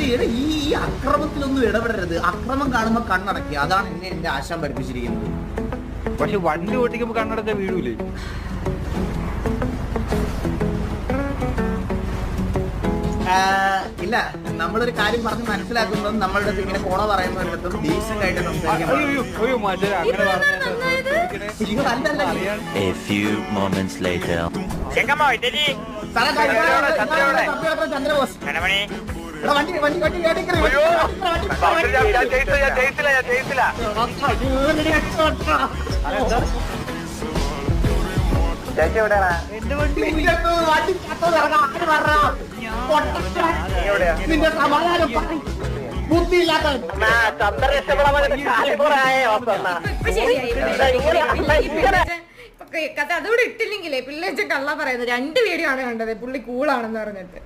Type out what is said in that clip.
ഇത് ഈ അക്രമത്തിലൊന്നും ഇടപെടരുത്. അക്രമം കാണുമ്പോ കണ്ണടക്കുക. അതാണ് എന്നെ എന്റെ ആശാൻ പഠിപ്പിച്ചിരിക്കുന്നത്. പക്ഷെ വണ്ടി ഓട്ടിക്കുമ്പോ കണ്ണടച്ച വീഴൂലേ? ഇല്ല, നമ്മളൊരു കാര്യം പറഞ്ഞ് മനസ്സിലാക്കുന്നതും നമ്മളുടെ ഇങ്ങനെ കോണ പറയുന്നവരിടത്തും ഡീസന്റ് ആയിട്ട് സംസാരിക്കണം. നിന്റെ സമാധാനം ബുദ്ധിയില്ലാത്ത കഥ അതുകൂടെ ഇട്ടില്ലെങ്കിലേ പിള്ളേച്ച കള്ള പറയുന്നത് 2 വീഡിയോ ആണ് കണ്ടത് പുള്ളി കൂളാണെന്ന് പറഞ്ഞിട്ട്.